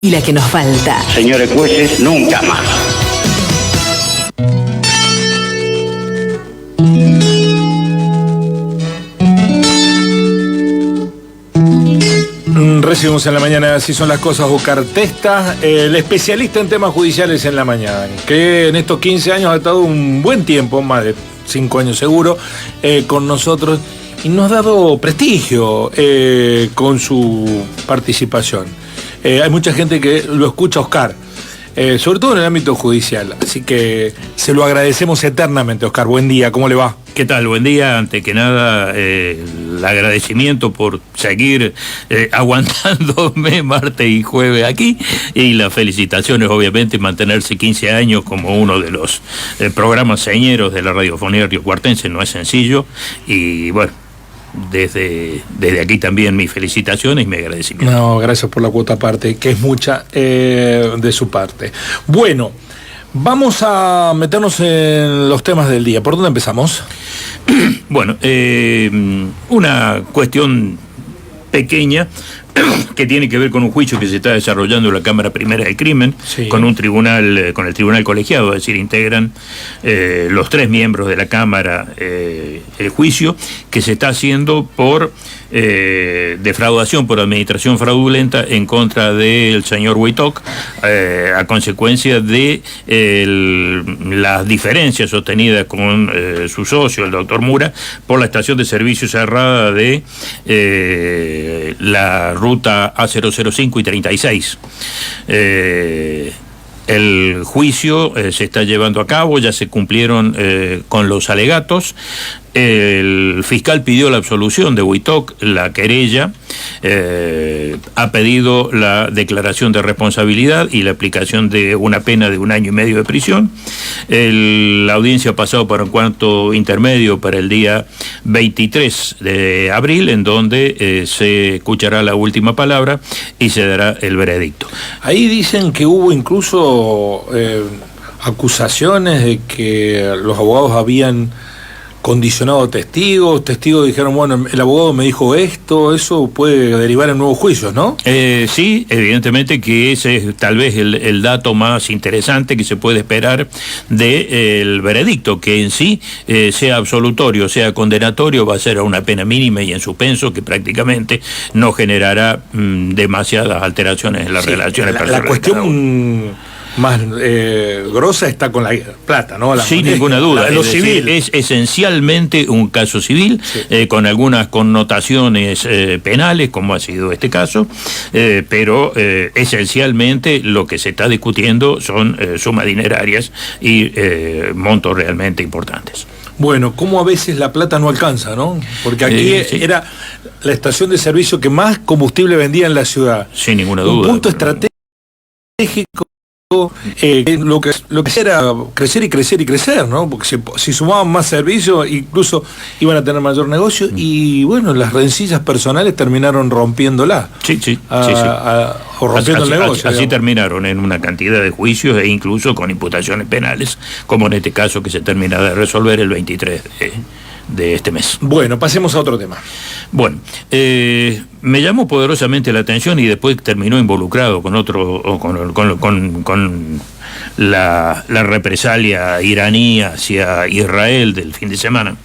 Y la que nos falta. Señores jueces, nunca más. Recibimos en la mañana Así son las cosas, Oscar Testa, el especialista en temas judiciales en la mañana, que en estos 15 años ha estado un buen tiempo, más de 5 años seguro, con nosotros y nos ha dado prestigio con su participación. Hay mucha gente que lo escucha a Oscar, sobre todo en el ámbito judicial, así que se lo agradecemos eternamente. Oscar, buen día, ¿cómo le va? ¿Qué tal? Buen día. Ante que nada, el agradecimiento por seguir aguantándome martes y jueves aquí, y las felicitaciones, obviamente, mantenerse 15 años como uno de los programas señeros de la radiofonía riocuartense no es sencillo, y bueno, desde aquí también mis felicitaciones y mi agradecimiento. No, gracias por la cuota aparte, que es mucha de su parte. Bueno, vamos a meternos en los temas del día. ¿Por dónde empezamos? Bueno, una cuestión pequeña que tiene que ver con un juicio que se está desarrollando en la Cámara Primera del Crimen, sí, con un tribunal, con el tribunal colegiado, es decir, integran los 3 miembros de la Cámara el juicio que se está haciendo por defraudación por administración fraudulenta en contra del señor Witoc, a consecuencia de las diferencias sostenidas con su socio, el doctor Mura, por la estación de servicio cerrada de la ruta A005 y 36. El juicio se está llevando a cabo, ya se cumplieron con los alegatos. El fiscal pidió la absolución de Witoc, la querella ha pedido la declaración de responsabilidad y la aplicación de una pena de 1 año y medio de prisión. La audiencia ha pasado para un cuarto intermedio para el día 23 de abril, en donde se escuchará la última palabra y se dará el veredicto. Ahí dicen que hubo incluso acusaciones de que los abogados habían condicionado testigos dijeron, bueno, el abogado me dijo esto, eso puede derivar en nuevos juicios, ¿no? Sí, evidentemente que ese es tal vez el dato más interesante que se puede esperar del veredicto, que en sí sea absolutorio, sea condenatorio, va a ser a una pena mínima y en suspenso, que prácticamente no generará demasiadas alteraciones en las relaciones personales. La cuestión más grosa está con la plata, ¿no? Sin ninguna duda. Lo civil. Es esencialmente un caso civil, sí, con algunas connotaciones penales, como ha sido este caso, pero esencialmente lo que se está discutiendo son sumas dinerarias y montos realmente importantes. Bueno, como a veces la plata no alcanza, ¿no? Porque aquí sí, era la estación de servicio que más combustible vendía en la ciudad. Sin ninguna duda. Un punto estratégico. Lo que era crecer y crecer y crecer, ¿no? Porque si sumaban más servicios, incluso iban a tener mayor negocio, y bueno, las rencillas personales terminaron rompiéndola. Sí. O rompiendo el negocio. Así terminaron en una cantidad de juicios e incluso con imputaciones penales, como en este caso que se termina de resolver el 23 de este mes. Bueno, pasemos a otro tema. Bueno, me llamó poderosamente la atención y después terminó involucrado con otro, con la represalia iraní hacia Israel del fin de semana.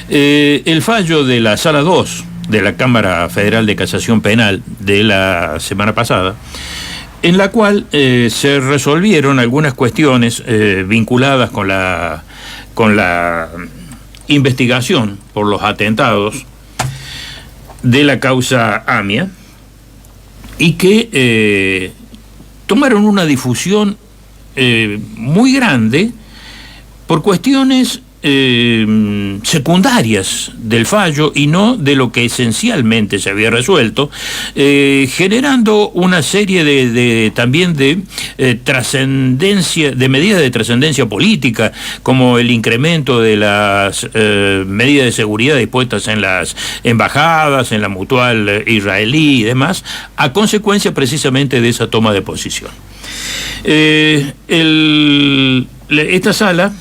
El fallo de la Sala 2 de la Cámara Federal de Casación Penal de la semana pasada, en la cual se resolvieron algunas cuestiones vinculadas con la investigación por los atentados de la causa AMIA, y que tomaron una difusión muy grande por cuestiones secundarias del fallo y no de lo que esencialmente se había resuelto, generando una serie también de trascendencia, de medidas de trascendencia política, como el incremento de las medidas de seguridad dispuestas en las embajadas, en la mutual israelí y demás, a consecuencia precisamente de esa toma de posición. Esta sala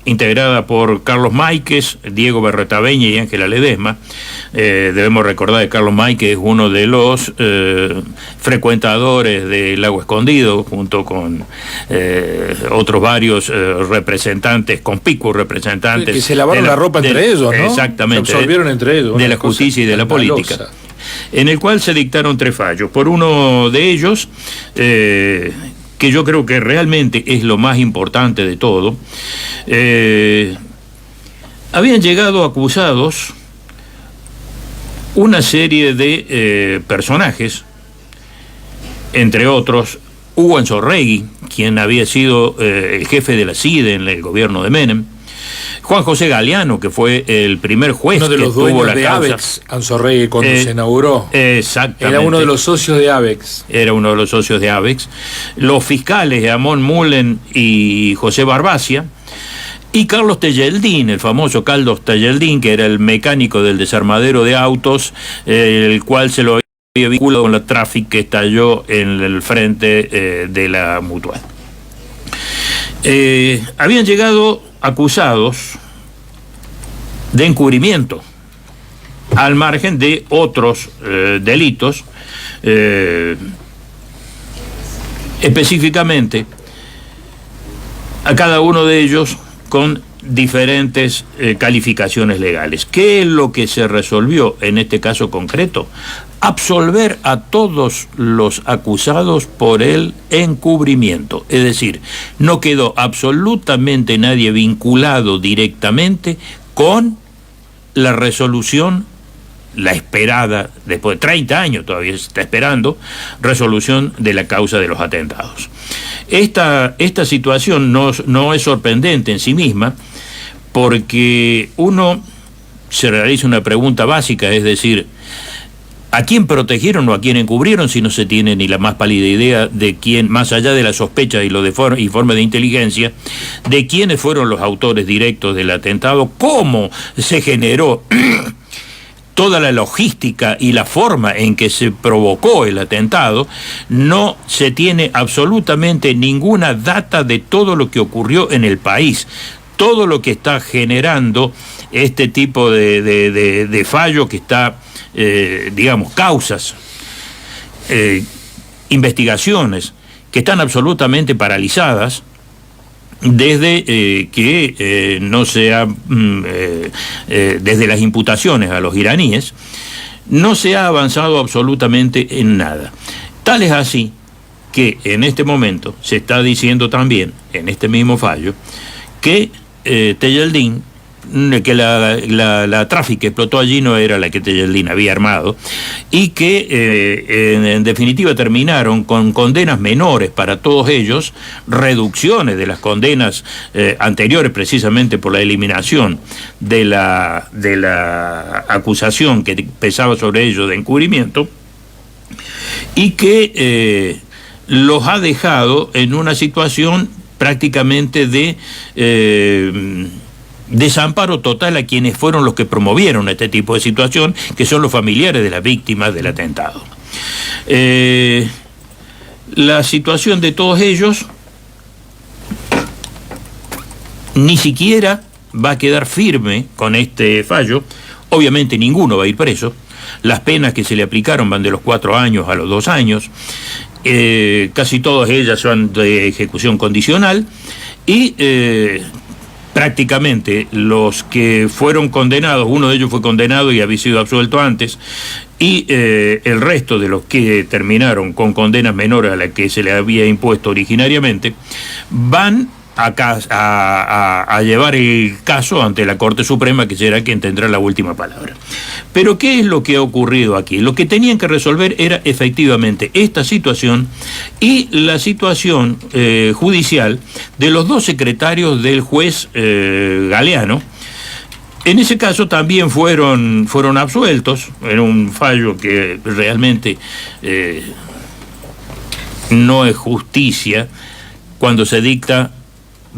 integrada por Carlos Máiquez, Diego Berretaveña y Ángela Ledesma. Debemos recordar que Carlos Máiquez es uno de los frecuentadores del Lago Escondido, junto con otros varios representantes, conspicuos representantes. Que se lavaron la ropa entre ellos, ¿no? Exactamente. Se absorbieron entre ellos. De la justicia y de la política. En el cual se dictaron 3 fallos. Por uno de ellos, que yo creo que realmente es lo más importante de todo, habían llegado acusados una serie de personajes, entre otros Hugo Anzorregui, quien había sido el jefe de la CIDE en el gobierno de Menem, Juan José Galeano, que fue el primer juez uno de los que tuvo la de causa. Avex, Anzorregui, cuando se inauguró. Exactamente. Era uno de los socios de Avex. Era uno de los socios de Avex. Los fiscales Amón Mullen y José Barbacia. Y Carlos Tejeldín, el famoso Carlos Tejeldín, que era el mecánico del desarmadero de autos, el cual se lo había vinculado con la Traffic que estalló en el frente de la Mutual. Habían llegado acusados de encubrimiento, al margen de otros delitos, específicamente a cada uno de ellos con diferentes calificaciones legales. ¿Qué es lo que se resolvió en este caso concreto? Absolver a todos los acusados por el encubrimiento. Es decir, no quedó absolutamente nadie vinculado directamente con la resolución, la esperada, después de 30 años todavía se está esperando, resolución de la causa de los atentados. Esta situación no es sorprendente en sí misma, porque uno se realiza una pregunta básica, es decir, ¿a quién protegieron o a quién encubrieron si no se tiene ni la más pálida idea de quién, más allá de la sospecha y los informes de inteligencia, de quiénes fueron los autores directos del atentado, cómo se generó toda la logística y la forma en que se provocó el atentado? No se tiene absolutamente ninguna data de todo lo que ocurrió en el país. Todo lo que está generando este tipo de fallo que está, digamos, causas, investigaciones que están absolutamente paralizadas desde que no se ha, desde las imputaciones a los iraníes, no se ha avanzado absolutamente en nada. Tal es así que en este momento se está diciendo también, en este mismo fallo, que Tejeldín, que la Traffic que explotó allí no era la que Tejeldín había armado, y que en definitiva terminaron con condenas menores para todos ellos, reducciones de las condenas anteriores precisamente por la eliminación de la acusación que pesaba sobre ellos de encubrimiento, y que los ha dejado en una situación prácticamente de desamparo total a quienes fueron los que promovieron este tipo de situación, que son los familiares de las víctimas del atentado. La situación de todos ellos ni siquiera va a quedar firme con este fallo. Obviamente ninguno va a ir preso. Las penas que se le aplicaron van de los 4 años a los 2 años. Casi todas ellas son de ejecución condicional, y prácticamente los que fueron condenados, uno de ellos fue condenado y había sido absuelto antes, y el resto de los que terminaron con condenas menores a las que se le había impuesto originariamente, van a llevar el caso ante la Corte Suprema, que será quien tendrá la última palabra. Pero ¿qué es lo que ha ocurrido aquí? Lo que tenían que resolver era efectivamente esta situación y la situación judicial de los 2 secretarios del juez Galeano. En ese caso también fueron absueltos, en un fallo que realmente no es justicia cuando se dicta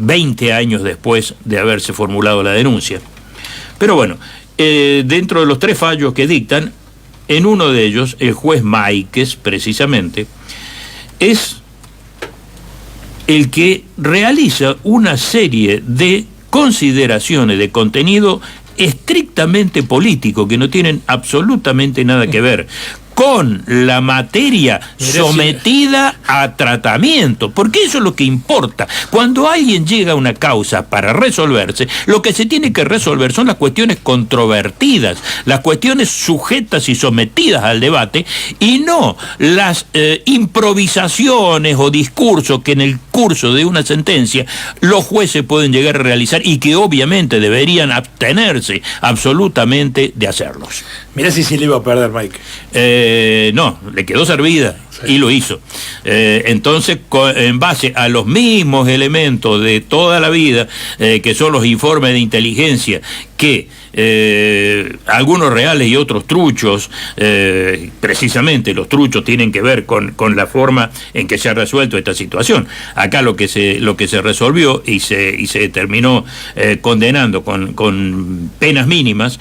20 años después de haberse formulado la denuncia. Pero bueno, dentro de los 3 fallos que dictan, en uno de ellos, el juez Máiquez, precisamente, es el que realiza una serie de consideraciones de contenido estrictamente político, que no tienen absolutamente nada que ver con la materia sometida a tratamiento, porque eso es lo que importa. Cuando alguien llega a una causa para resolverse, lo que se tiene que resolver son las cuestiones controvertidas, las cuestiones sujetas y sometidas al debate, y no las improvisaciones o discursos que en el curso de una sentencia los jueces pueden llegar a realizar y que obviamente deberían abstenerse absolutamente de hacerlos. Mirá si se le iba a perder, Mike. No, le quedó servida y lo hizo. Entonces, en base a los mismos elementos de toda la vida, que son los informes de inteligencia, que algunos reales y otros truchos, precisamente los truchos tienen que ver con la forma en que se ha resuelto esta situación. Acá lo que se resolvió y se terminó condenando con penas mínimas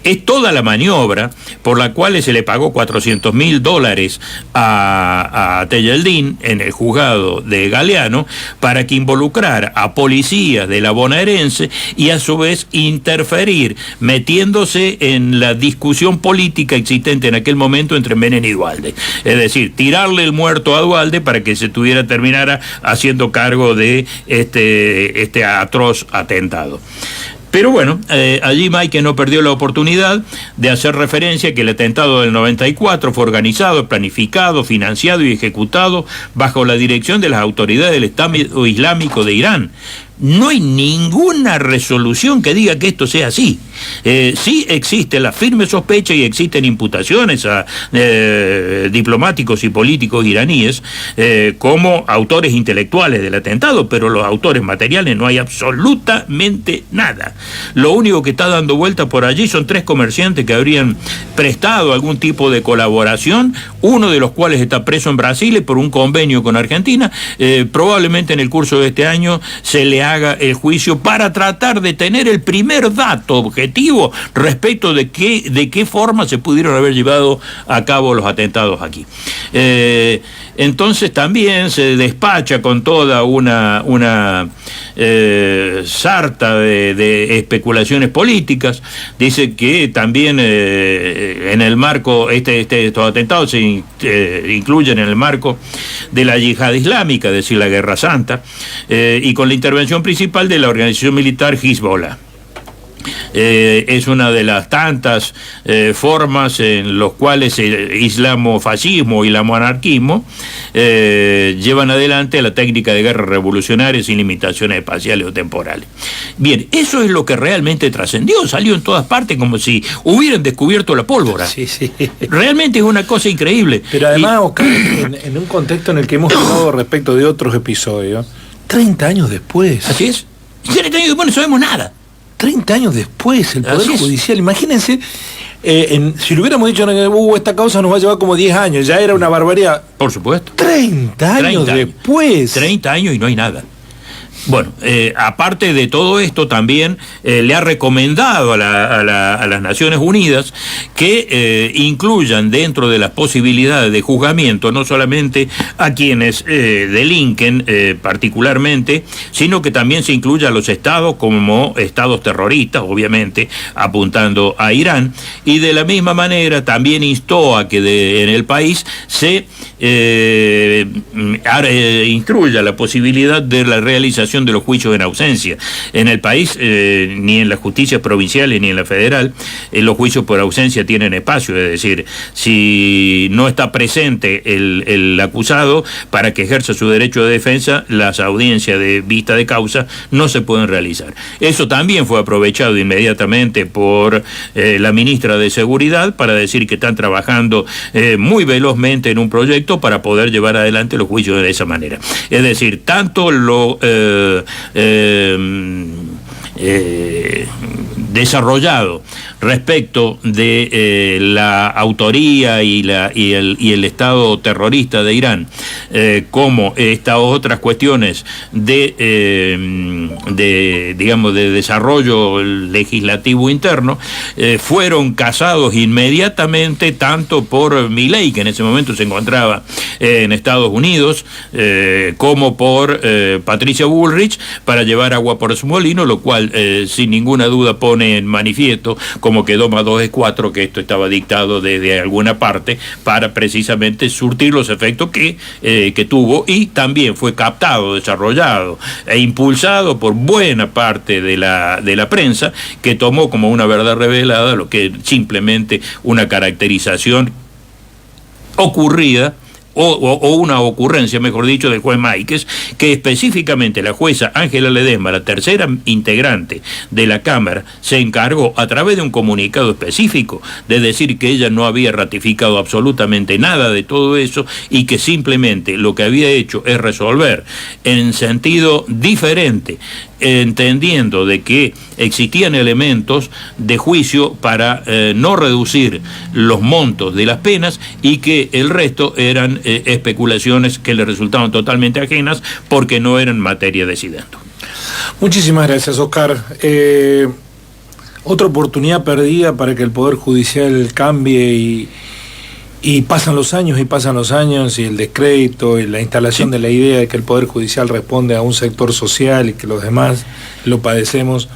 es toda la maniobra por la cual se le pagó $400.000 a Tejeldín en el juzgado de Galeano para que involucrara a policías de la bonaerense y a su vez interferir metiéndose en la discusión política existente en aquel momento entre Menem y Duhalde. Es decir, tirarle el muerto a Duhalde para que se terminara haciendo cargo de este atroz atentado. Pero bueno, allí Mike no perdió la oportunidad de hacer referencia a que el atentado del 94 fue organizado, planificado, financiado y ejecutado bajo la dirección de las autoridades del Estado Islámico de Irán. No hay ninguna resolución que diga que esto sea así. Sí existe la firme sospecha y existen imputaciones a diplomáticos y políticos iraníes como autores intelectuales del atentado, pero los autores materiales no hay absolutamente nada. Lo único que está dando vuelta por allí son 3 comerciantes que habrían prestado algún tipo de colaboración, uno de los cuales está preso en Brasil por un convenio con Argentina. Probablemente en el curso de este año se le haga el juicio para tratar de tener el primer dato objetivo respecto de qué forma se pudieron haber llevado a cabo los atentados aquí. Entonces también se despacha con toda una sarta de especulaciones políticas. Dice que también en el marco, estos atentados se incluyen en el marco de la yihad islámica, es decir, la Guerra Santa, y con la intervención principal de la organización militar Hezbollah. Es una de las tantas formas en las cuales el islamofascismo y el monarquismo llevan adelante la técnica de guerra revolucionaria sin limitaciones espaciales o temporales. Bien, eso es lo que realmente trascendió, salió en todas partes como si hubieran descubierto la pólvora. Sí, sí. Realmente es una cosa increíble. Pero además, Oscar, en un contexto en el que hemos hablado respecto de otros episodios, 30 años después. Así es. 30 años después no sabemos nada. 30 años después, el Poder Judicial, imagínense, si lo hubiéramos dicho, esta causa nos va a llevar como 10 años, ya era una barbaridad. Por supuesto. 30 años después. 30 años y no hay nada. Bueno, aparte de todo esto, también le ha recomendado a las Naciones Unidas que incluyan dentro de las posibilidades de juzgamiento no solamente a quienes delinquen particularmente, sino que también se incluya a los estados como estados terroristas, obviamente apuntando a Irán, y de la misma manera también instó a que en el país se instruya la posibilidad de la realización de los juicios en ausencia. En el país, ni en las justicias provinciales ni en la federal, los juicios por ausencia tienen espacio, es decir, si no está presente el acusado para que ejerza su derecho de defensa, las audiencias de vista de causa no se pueden realizar. Eso también fue aprovechado inmediatamente por la ministra de Seguridad para decir que están trabajando muy velozmente en un proyecto para poder llevar adelante los juicios de esa manera. Es decir, tanto lo desarrollado respecto de la autoría y el Estado terrorista de Irán, como estas otras cuestiones digamos, de desarrollo legislativo interno, fueron casados inmediatamente tanto por Milei, que en ese momento se encontraba en Estados Unidos, como por Patricia Bullrich, para llevar agua por su molino, lo cual sin ninguna duda pone en manifiesto, como que 2 más 2 es 4, que esto estaba dictado desde alguna parte para precisamente surtir los efectos que tuvo, y también fue captado, desarrollado e impulsado por buena parte de la prensa, que tomó como una verdad revelada lo que simplemente una caracterización ocurrida, o una ocurrencia, mejor dicho, del juez Máiquez, que específicamente la jueza Ángela Ledesma, la tercera integrante de la Cámara, se encargó a través de un comunicado específico de decir que ella no había ratificado absolutamente nada de todo eso, y que simplemente lo que había hecho es resolver en sentido diferente, entendiendo de que existían elementos de juicio para no reducir los montos de las penas, y que el resto eran especulaciones que le resultaban totalmente ajenas porque no eran materia de decidendo. Muchísimas gracias, Oscar. Otra oportunidad perdida para que el Poder Judicial cambie, y pasan los años y el descrédito y la instalación de la idea de que el Poder Judicial responde a un sector social y que los demás lo padecemos.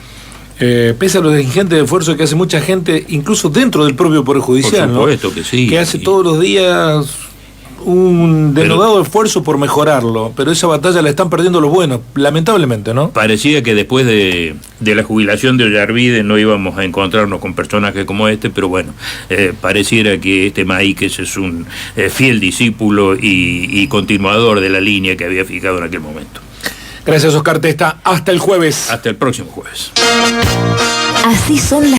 Pese a los ingentes esfuerzos que hace mucha gente, incluso dentro del propio Poder Judicial, por supuesto, ¿no? Que sí. Que hace todos los días un denodado esfuerzo por mejorarlo, pero esa batalla la están perdiendo los buenos, lamentablemente, ¿no? Parecía que después de la jubilación de Ollarvide no íbamos a encontrarnos con personajes como este, pero bueno, pareciera que este Máiquez es un fiel discípulo y continuador de la línea que había fijado en aquel momento. Gracias, Oscar Testa. Hasta el jueves. Hasta el próximo jueves. Así son las